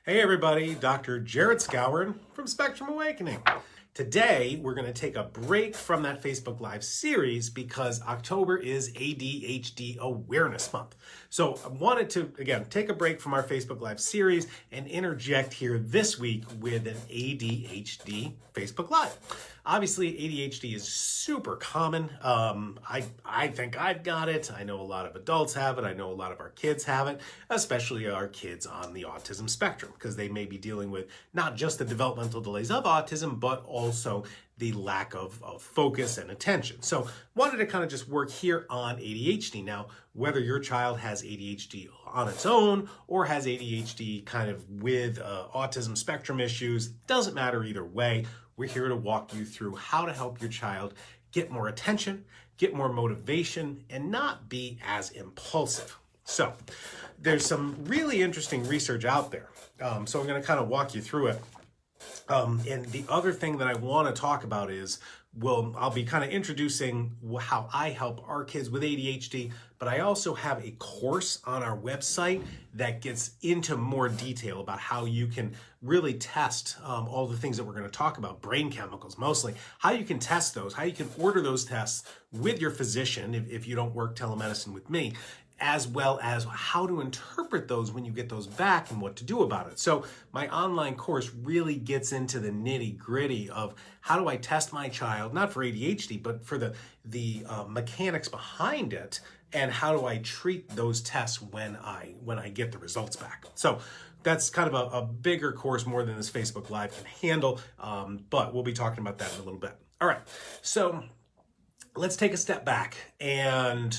Hey everybody, Dr. Jared Skowron from Autism Awakening. Today, we're going to take a break from that Facebook Live series because October is ADHD Awareness Month. So I wanted to, again, take a break from our Facebook Live series and interject here this week with an ADHD Facebook Live. Obviously, ADHD is super common. I think I've got it. I know a lot of adults have it. I know a lot of our kids have it, especially our kids on the autism spectrum, because they may be dealing with not just the developmental delays of autism, but also the lack of focus and attention. So wanted to kind of just work here on ADHD. Now, whether your child has ADHD on its own or has ADHD kind of with autism spectrum issues, doesn't matter either way. We're here to walk you through how to help your child get more attention, get more motivation, and not be as impulsive. So there's some really interesting research out there. So I'm going to kind of walk you through it. And the other thing that I want to talk about is, I'll be kind of introducing how I help our kids with ADHD, but I also have a course on our website that gets into more detail about how you can really test all the things that we're going to talk about, brain chemicals mostly, how you can test those, how you can order those tests with your physician if you don't work telemedicine with me, as well as how to interpret those when you get those back and what to do about it. So my online course really gets into the nitty-gritty of how do I test my child, not for ADHD, but for the mechanics behind it, and how do I treat those tests when I get the results back. So that's kind of a bigger course, more than this Facebook Live can handle, but we'll be talking about that in a little bit. All right, so let's take a step back and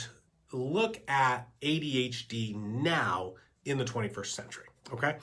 look at ADHD now in the 21st century, okay?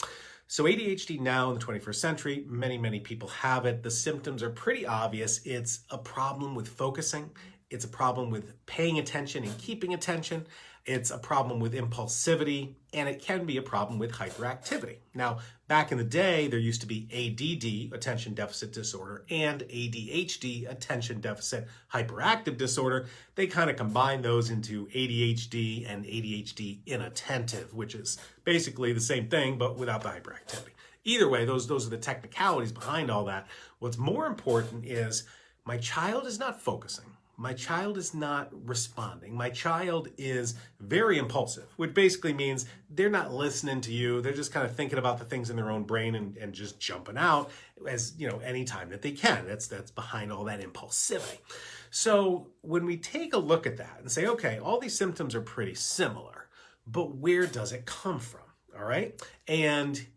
So ADHD now in the 21st century, many people have it. The symptoms are pretty obvious. It's a problem with focusing. It's a problem with paying attention and keeping attention. It's a problem with impulsivity, and it can be a problem with hyperactivity. Now, back in the day, there used to be ADD, attention deficit disorder, and ADHD, attention deficit hyperactive disorder. They kind of combined those into ADHD and ADHD inattentive, which is basically the same thing, but without the hyperactivity. Either way, those are the technicalities behind all that. What's more important is my child is not focusing. My child is not responding. My child is very impulsive, which basically means they're not listening to you. They're just kind of thinking about the things in their own brain and just jumping out as, anytime that they can. That's behind all that impulsivity. So when we take a look at that and say, okay, all these symptoms are pretty similar, but where does it come from? All right. And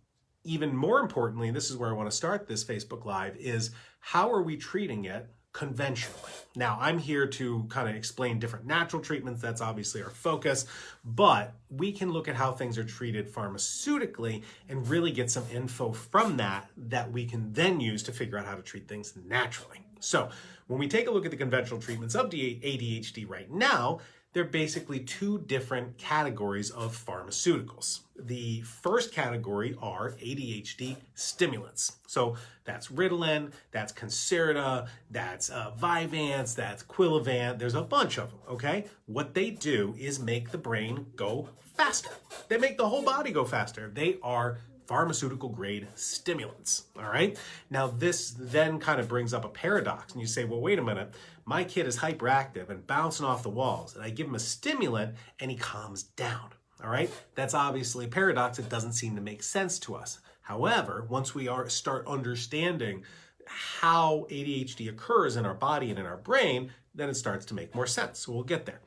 even more importantly, and this is where I want to start this Facebook Live, is how are we treating it conventionally? Now, I'm here to kind of explain different natural treatments. That's obviously our focus, but we can look at how things are treated pharmaceutically and really get some info from that we can then use to figure out how to treat things naturally. So when we take a look at the conventional treatments of ADHD right now, they're basically two different categories of pharmaceuticals. The first category are ADHD stimulants. So that's Ritalin, that's Concerta, that's Vyvanse, that's Quilivant. There's a bunch of them, okay? What they do is make the brain go faster. They make the whole body go faster. They are pharmaceutical grade stimulants, all right? Now this then kind of brings up a paradox, and you say, well, wait a minute, my kid is hyperactive and bouncing off the walls, and I give him a stimulant and he calms down, all right? That's obviously a paradox. It doesn't seem to make sense to us. However, once we start understanding how ADHD occurs in our body and in our brain, then it starts to make more sense. So we'll get there.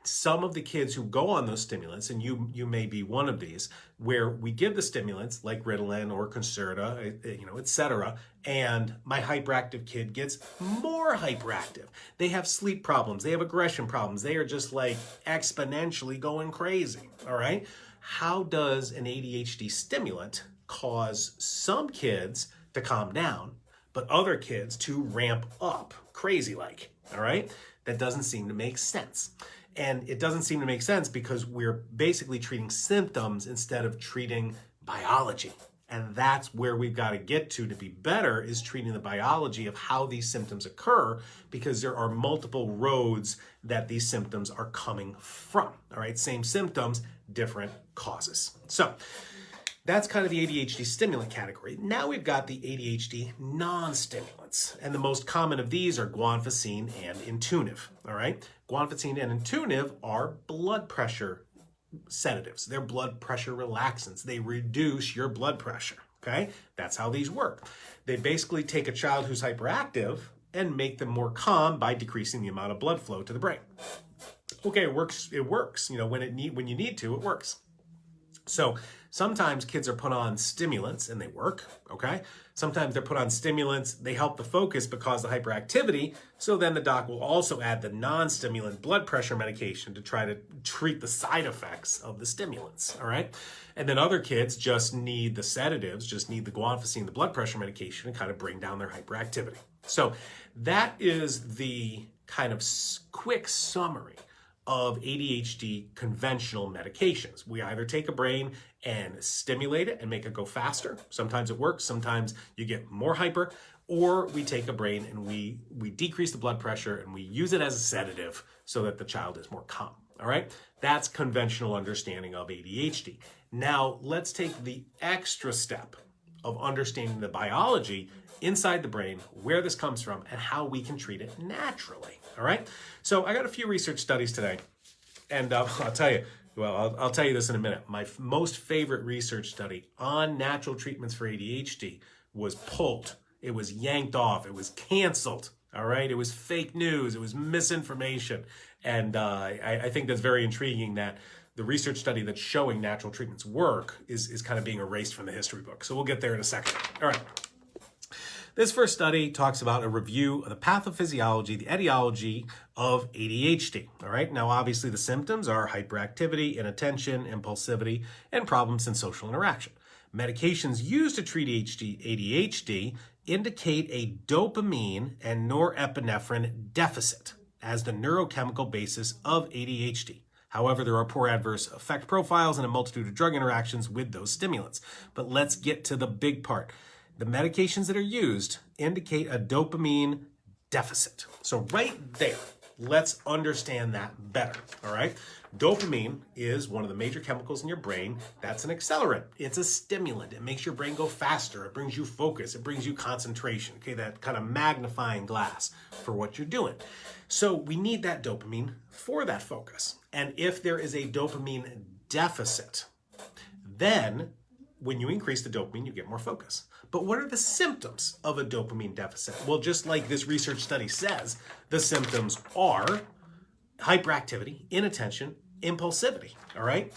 Some of the kids who go on those stimulants, and you may be one of these, where we give the stimulants like Ritalin or Concerta, etc., and my hyperactive kid gets more hyperactive. They have sleep problems. They have aggression problems. They are just like exponentially going crazy, all right? How does an ADHD stimulant cause some kids to calm down, but other kids to ramp up crazy-like, all right? That doesn't seem to make sense. And it doesn't seem to make sense because we're basically treating symptoms instead of treating biology. And that's where we've got to get to be better, is treating the biology of how these symptoms occur, because there are multiple roads that these symptoms are coming from. All right, same symptoms, different causes. So that's kind of the ADHD stimulant category. Now we've got the ADHD non-stimulants. And the most common of these are guanfacine and Intuniv, all right? Guanfacine and Intuniv are blood pressure sedatives. They're blood pressure relaxants. They reduce your blood pressure, okay? That's how these work. They basically take a child who's hyperactive and make them more calm by decreasing the amount of blood flow to the brain. Okay, it works. It works. When you need to, it works. So sometimes kids are put on stimulants and they work, okay? Sometimes they're put on stimulants, they help the focus but cause the hyperactivity, so then the doc will also add the non-stimulant blood pressure medication to try to treat the side effects of the stimulants, all right? And then other kids just need the sedatives, just need the guanfacine, the blood pressure medication, to kind of bring down their hyperactivity. So that is the kind of quick summary of ADHD conventional medications. We either take a brain and stimulate it and make it go faster. Sometimes it works, sometimes you get more hyper, or we take a brain and we decrease the blood pressure and we use it as a sedative so that the child is more calm, all right? That's conventional understanding of ADHD. Now, let's take the extra step of understanding the biology inside the brain, where this comes from, and how we can treat it naturally, all right? So I got a few research studies today, and I'll tell you, I'll tell you this in a minute. My most favorite research study on natural treatments for ADHD was pulled. It was yanked off. It was canceled, all right? It was fake news. It was misinformation. And I think that's very intriguing that the research study that's showing natural treatments work is kind of being erased from the history book. So we'll get there in a second. All right. This first study talks about a review of the pathophysiology, the etiology of ADHD. All right. Now, obviously, the symptoms are hyperactivity, inattention, impulsivity, and problems in social interaction. Medications used to treat ADHD indicate a dopamine and norepinephrine deficit as the neurochemical basis of ADHD. However, there are poor adverse effect profiles and a multitude of drug interactions with those stimulants. But let's get to the big part. The medications that are used indicate a dopamine deficit. So right there, let's understand that better, all right? Dopamine is one of the major chemicals in your brain. That's an accelerant. It's a stimulant. It makes your brain go faster. It brings you focus. It brings you concentration, okay? That kind of magnifying glass for what you're doing. So we need that dopamine for that focus. And if there is a dopamine deficit, then when you increase the dopamine, you get more focus. But what are the symptoms of a dopamine deficit? Well, just like this research study says, the symptoms are hyperactivity, inattention, impulsivity, all right?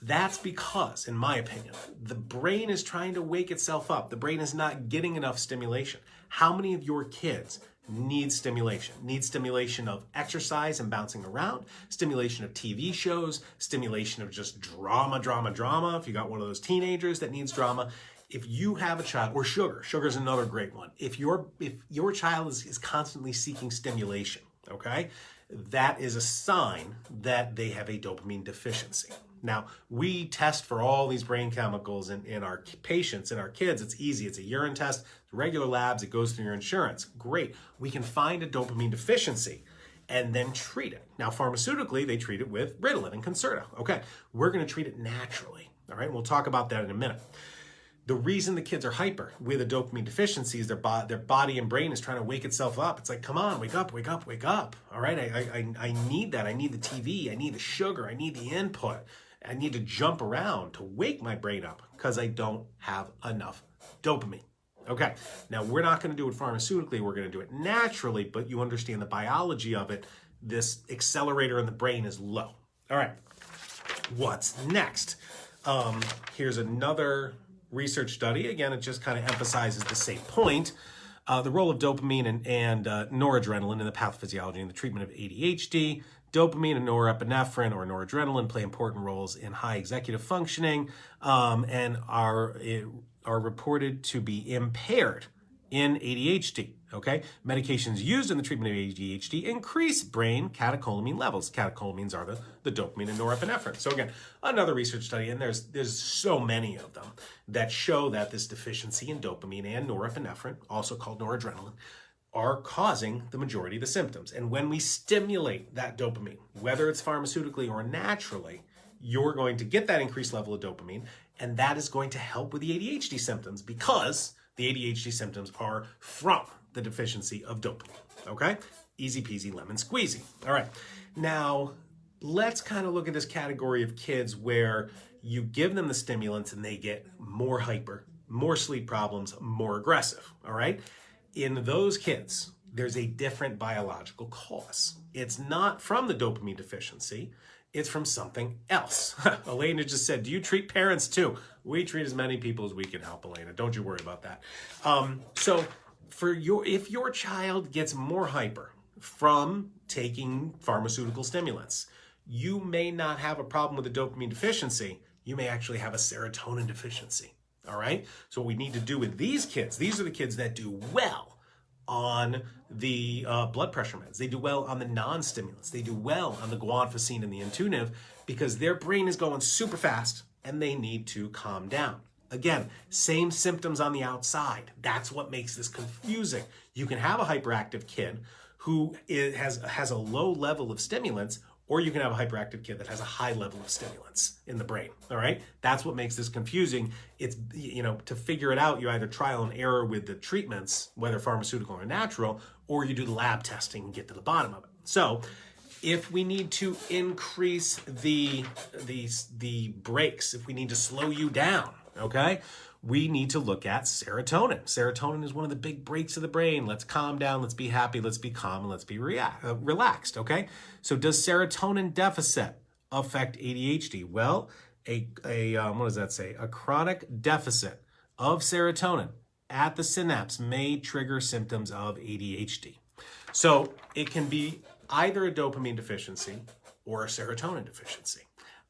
That's because, in my opinion, the brain is trying to wake itself up. The brain is not getting enough stimulation. How many of your kids need stimulation? Need stimulation of exercise and bouncing around, stimulation of TV shows, stimulation of just drama. If you got one of those teenagers that needs drama, if you have a child, or sugar's another great one. If your child is constantly seeking stimulation, okay, that is a sign that they have a dopamine deficiency. Now, we test for all these brain chemicals in our patients, in our kids. It's easy. It's a urine test, regular labs. It goes through your insurance. Great. We can find a dopamine deficiency and then treat it. Now, pharmaceutically, they treat it with Ritalin and Concerta. Okay, we're going to treat it naturally. All right, we'll talk about that in a minute. The reason the kids are hyper with a dopamine deficiency is their body and brain is trying to wake itself up. It's like, come on, wake up. All right, I need that. I need the TV. I need the sugar. I need the input. I need to jump around to wake my brain up because I don't have enough dopamine. Okay, now we're not going to do it pharmaceutically. We're going to do it naturally, but you understand the biology of it. This accelerator in the brain is low. All right, what's next? Here's another research study. Again, it just kind of emphasizes the same point. The role of dopamine and noradrenaline in the pathophysiology and the treatment of ADHD. Dopamine and norepinephrine or noradrenaline play important roles in high executive functioning and are reported to be impaired in ADHD. Okay, medications used in the treatment of ADHD increase brain catecholamine levels. Catecholamines are the dopamine and norepinephrine. So again, another research study, and there's so many of them that show that this deficiency in dopamine and norepinephrine, also called noradrenaline, are causing the majority of the symptoms. And when we stimulate that dopamine, whether it's pharmaceutically or naturally, you're going to get that increased level of dopamine, and that is going to help with the ADHD symptoms because the ADHD symptoms are from the deficiency of dopamine, okay? Easy peasy lemon squeezy. All right, now let's kind of look at this category of kids where you give them the stimulants and they get more hyper, more sleep problems, more aggressive, all right? In those kids, there's a different biological cause. It's not from the dopamine deficiency, it's from something else. Elena just said, do you treat parents too? We treat as many people as we can help, Elena. Don't you worry about that. So if your child gets more hyper from taking pharmaceutical stimulants, you may not have a problem with the dopamine deficiency. You may actually have a serotonin deficiency. All right. So what we need to do with these kids, these are the kids that do well on the blood pressure meds. They do well on the non-stimulants. They do well on the guanfacine and the Intuniv because their brain is going super fast and they need to calm down. Again, same symptoms on the outside. That's what makes this confusing. You can have a hyperactive kid who has a low level of stimulants, or you can have a hyperactive kid that has a high level of stimulants in the brain, all right? That's what makes this confusing. It's, to figure it out, you either trial and error with the treatments, whether pharmaceutical or natural, or you do the lab testing and get to the bottom of it. So if we need to increase the brakes, if we need to slow you down, okay, we need to look at serotonin. Serotonin is one of the big brakes of the brain. Let's calm down, let's be happy, let's be calm, and let's be relaxed, okay? So does serotonin deficit affect ADHD? Well, what does that say? A chronic deficit of serotonin at the synapse may trigger symptoms of ADHD. So it can be either a dopamine deficiency or a serotonin deficiency.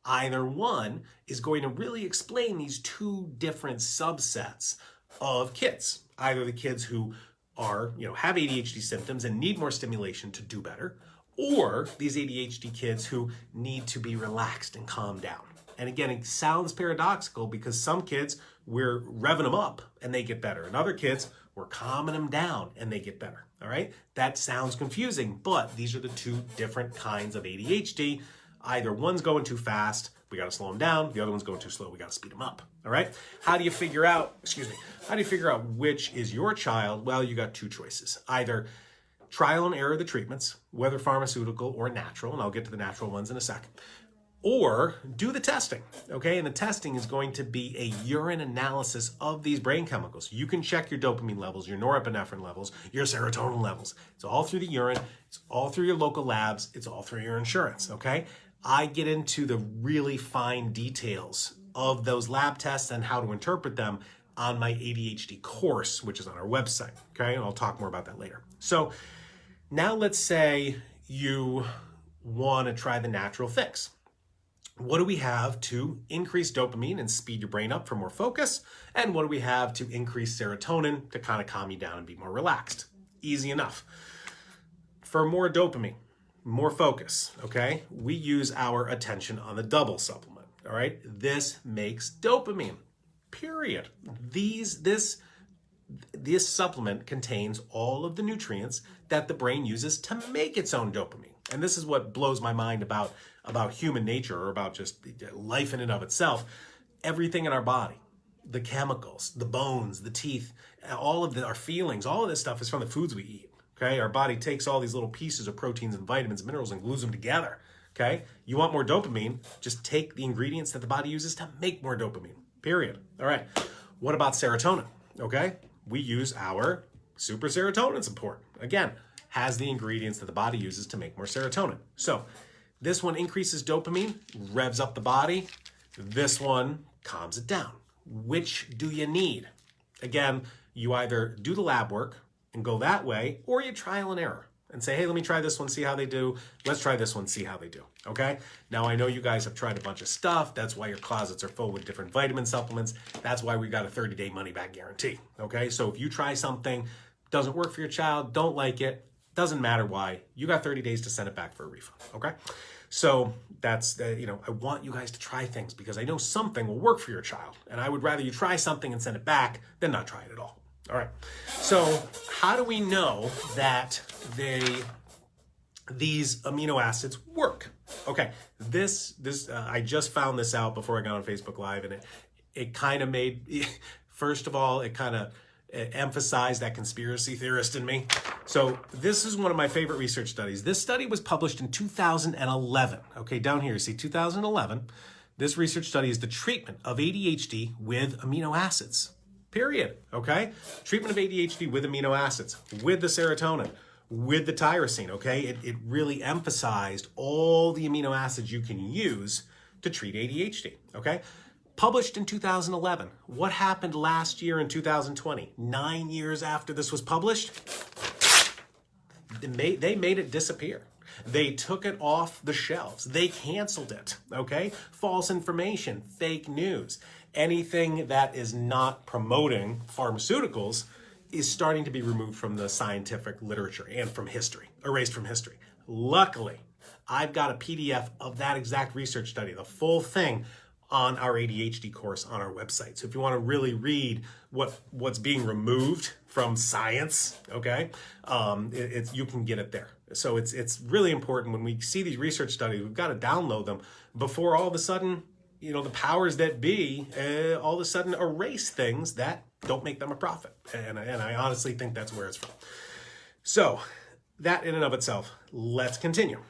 Either one is going to really explain these two different subsets of kids. Either the kids who are, have ADHD symptoms and need more stimulation to do better, or these ADHD kids who need to be relaxed and calm down. And again, it sounds paradoxical because some kids, we're revving them up and they get better. And other kids, we're calming them down and they get better, all right? That sounds confusing, but these are the two different kinds of ADHD. Either one's going too fast, we got to slow them down. The other one's going too slow, we got to speed them up. All right. How do you figure out which is your child? Well, you got two choices. Either trial and error the treatments, whether pharmaceutical or natural, and I'll get to the natural ones in a second, or do the testing. Okay. And the testing is going to be a urine analysis of these brain chemicals. You can check your dopamine levels, your norepinephrine levels, your serotonin levels. It's all through the urine. It's all through your local labs. It's all through your insurance. Okay. I get into the really fine details of those lab tests and how to interpret them on my ADHD course, which is on our website, okay? And I'll talk more about that later. So now let's say you want to try the natural fix. What do we have to increase dopamine and speed your brain up for more focus? And what do we have to increase serotonin to kind of calm you down and be more relaxed? Easy enough. For more dopamine, more focus, okay? We use our attention on the double supplement, all right? This makes dopamine, period. This supplement contains all of the nutrients that the brain uses to make its own dopamine. And this is what blows my mind about human nature, or about just life in and of itself. Everything in our body, the chemicals, the bones, the teeth, all of our feelings, all of this stuff is from the foods we eat. Okay, our body takes all these little pieces of proteins and vitamins and minerals and glues them together. Okay, you want more dopamine, just take the ingredients that the body uses to make more dopamine, period. All right, what about serotonin? Okay, we use our super serotonin support. Again, has the ingredients that the body uses to make more serotonin. So this one increases dopamine, revs up the body. This one calms it down. Which do you need? Again, you either do the lab work and go that way, or you trial and error and say, hey, let me try this one, see how they do. Let's try this one, see how they do, okay? Now, I know you guys have tried a bunch of stuff. That's why your closets are full with different vitamin supplements. That's why we got a 30-day money-back guarantee, okay? So if you try something, doesn't work for your child, don't like it, doesn't matter why, you got 30 days to send it back for a refund, okay? So that's, I want you guys to try things because I know something will work for your child, and I would rather you try something and send it back than not try it at all. All right, so how do we know that these amino acids work? Okay, I just found this out before I got on Facebook Live, and it kind of made, first of all, it kind of emphasized that conspiracy theorist in me. So this is one of my favorite research studies. This study was published in 2011. Okay, down here, you see 2011. This research study is the treatment of ADHD with amino acids. Period. Okay? Treatment of ADHD with amino acids, with the serotonin, with the tyrosine. Okay? It really emphasized all the amino acids you can use to treat ADHD. Okay? Published in 2011. What happened last year in 2020? 9 years after this was published, they made it disappear. They took it off the shelves. They canceled it, okay? False information, fake news. Anything that is not promoting pharmaceuticals is starting to be removed from the scientific literature and from history, erased from history. Luckily, I've got a PDF of that exact research study, the full thing, on our ADHD course on our website. So if you want to really read what's being removed from science, okay, you can get it there. So it's really important when we see these research studies, we've got to download them before all of a sudden, the powers that be all of a sudden erase things that don't make them a profit. And I honestly think that's where it's from. So that in and of itself, let's continue.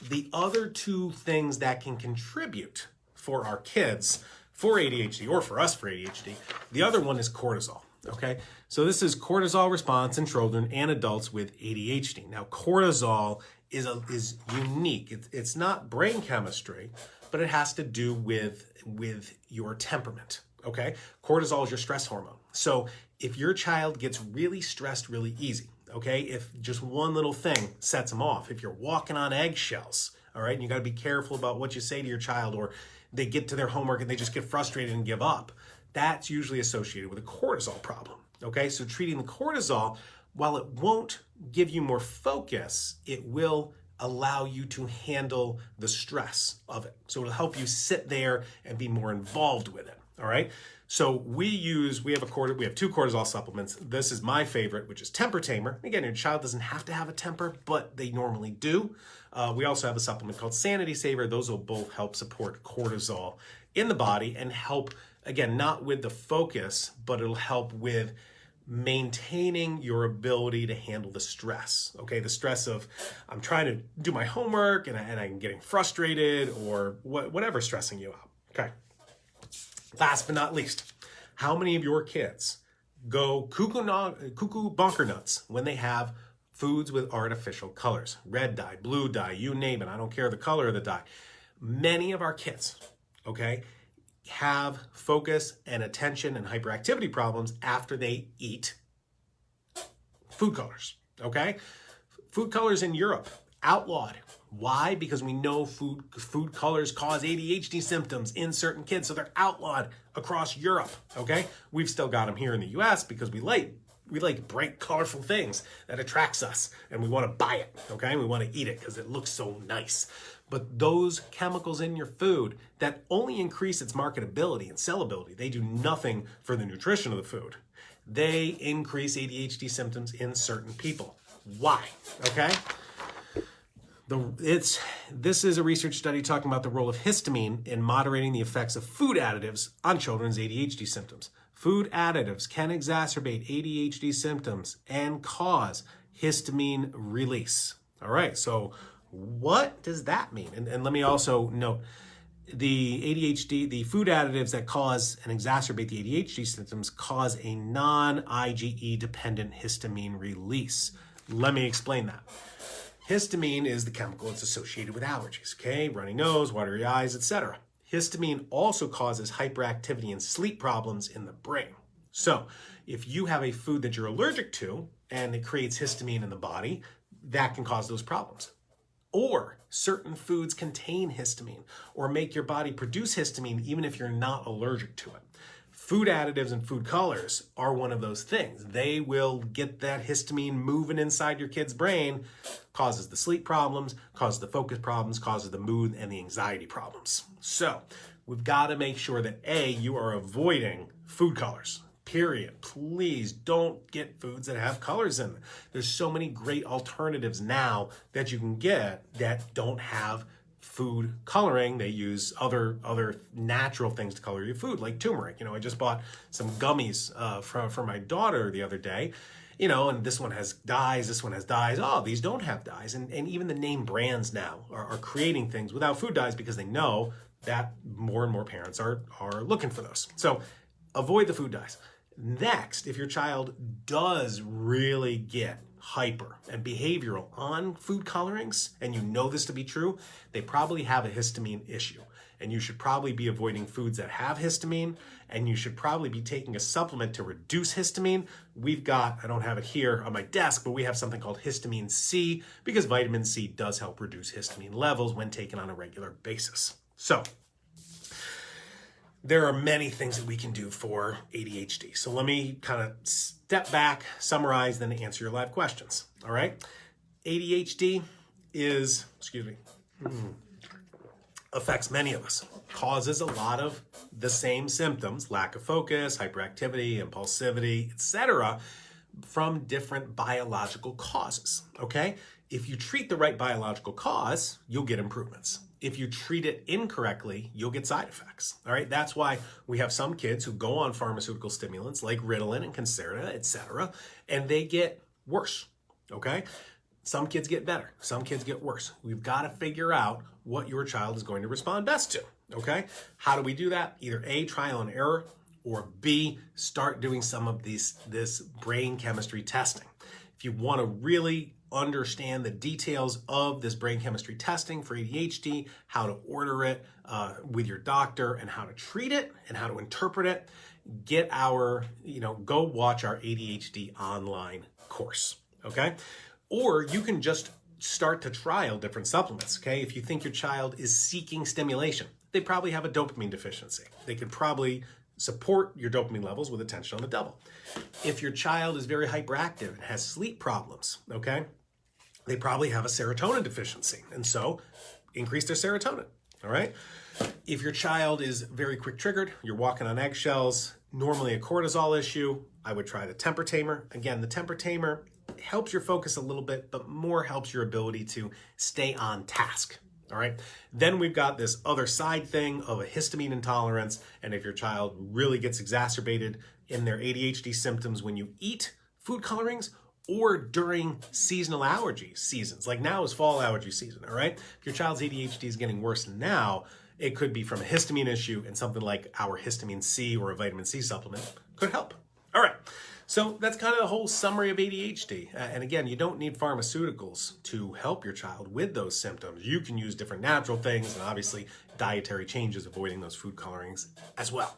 The other two things that can contribute for our kids for ADHD, or for us for ADHD, the other one is cortisol, okay? So this is cortisol response in children and adults with ADHD. Now, cortisol is unique. It's not brain chemistry, but it has to do with your temperament, okay? Cortisol is your stress hormone. So if your child gets really stressed really easy, okay, if just one little thing sets them off, if you're walking on eggshells, all right, and you got to be careful about what you say to your child, or they get to their homework and they just get frustrated and give up, that's usually associated with a cortisol problem, okay? So treating the cortisol, while it won't give you more focus, it will allow you to handle the stress of it. So it'll help you sit there and be more involved with it, all right? So we have two cortisol supplements. This is my favorite, which is Temper Tamer. Again, your child doesn't have to have a temper, but they normally do. We also have a supplement called Sanity Saver. Those will both help support cortisol in the body and help, again, not with the focus, but it'll help with maintaining your ability to handle the stress, okay? The stress of, I'm trying to do my homework and I'm getting frustrated, or whatever's stressing you out, okay? Last but not least, how many of your kids go cuckoo bonker nuts when they have foods with artificial colors? Red dye, blue dye, you name it. I don't care the color of the dye. Many of our kids, okay, have focus and attention and hyperactivity problems after they eat food colors, okay? Food colors in Europe, outlawed. Why? Because we know food colors cause ADHD symptoms in certain kids, so they're outlawed across Europe, okay? We've still got them here in the US because we like bright, colorful things that attracts us, and we want to buy it, okay? We want to eat it because it looks so nice. But those chemicals in your food that only increase its marketability and sellability, they do nothing for the nutrition of the food. They increase ADHD symptoms in certain people. Why? Okay? This is a research study talking about the role of histamine in moderating the effects of food additives on children's ADHD symptoms. Food additives can exacerbate ADHD symptoms and cause histamine release. All right, so what does that mean? And let me also note, the food additives that cause and exacerbate the ADHD symptoms cause a non-IgE dependent histamine release. Let me explain that. Histamine is the chemical that's associated with allergies, okay? Runny nose, watery eyes, etc. Histamine also causes hyperactivity and sleep problems in the brain. So if you have a food that you're allergic to and it creates histamine in the body, that can cause those problems. Or certain foods contain histamine or make your body produce histamine even if you're not allergic to it. Food additives and food colors are one of those things. They will get that histamine moving inside your kid's brain, causes the sleep problems, causes the focus problems, causes the mood and the anxiety problems. So we've got to make sure that A, you are avoiding food colors. Period. Please don't get foods that have colors in them. There's so many great alternatives now that you can get that don't have food coloring. They use other natural things to color your food, like turmeric. I just bought some gummies for my daughter the other day, and this one has dyes, this one has dyes. Oh, these don't have dyes. And even the name brands now are creating things without food dyes because they know that more and more parents are looking for those. So avoid the food dyes. Next, if your child does really get hyper and behavioral on food colorings, and you know this to be true, they probably have a histamine issue. And you should probably be avoiding foods that have histamine, and you should probably be taking a supplement to reduce histamine. We've got, I don't have it here on my desk, but we have something called histamine C, because vitamin C does help reduce histamine levels when taken on a regular basis. So, there are many things that we can do for ADHD. So let me kind of step back, summarize, then answer your live questions. All right? ADHD affects many of us, causes a lot of the same symptoms, lack of focus, hyperactivity, impulsivity, etc., from different biological causes, okay? If you treat the right biological cause, you'll get improvements. If you treat it incorrectly, you'll get side effects, all right? That's why we have some kids who go on pharmaceutical stimulants like Ritalin and Concerta, etc., and they get worse, okay? Some kids get better, some kids get worse. We've got to figure out what your child is going to respond best to, okay? How do we do that? Either A, trial and error, or B, start doing some of this brain chemistry testing. If you want to really understand the details of this brain chemistry testing for ADHD, how to order it with your doctor, and how to treat it and how to interpret it, go watch our ADHD online course, okay? Or you can just start to trial different supplements, okay? If you think your child is seeking stimulation, they probably have a dopamine deficiency. They could probably support your dopamine levels with attention on the double. If your child is very hyperactive and has sleep problems, okay, they probably have a serotonin deficiency, and so increase their serotonin, all right? If your child is very quick triggered, you're walking on eggshells, normally a cortisol issue, I would try the temper tamer. Again, the temper tamer helps your focus a little bit, but more helps your ability to stay on task, all right? Then we've got this other side thing of a histamine intolerance, and if your child really gets exacerbated in their ADHD symptoms when you eat food colorings or during seasonal allergy seasons, like now is fall allergy season, all right? If your child's ADHD is getting worse now, it could be from a histamine issue, and something like our histamine C or a vitamin C supplement could help. All right, so that's kind of the whole summary of ADHD. And again, you don't need pharmaceuticals to help your child with those symptoms. You can use different natural things and obviously dietary changes, avoiding those food colorings as well.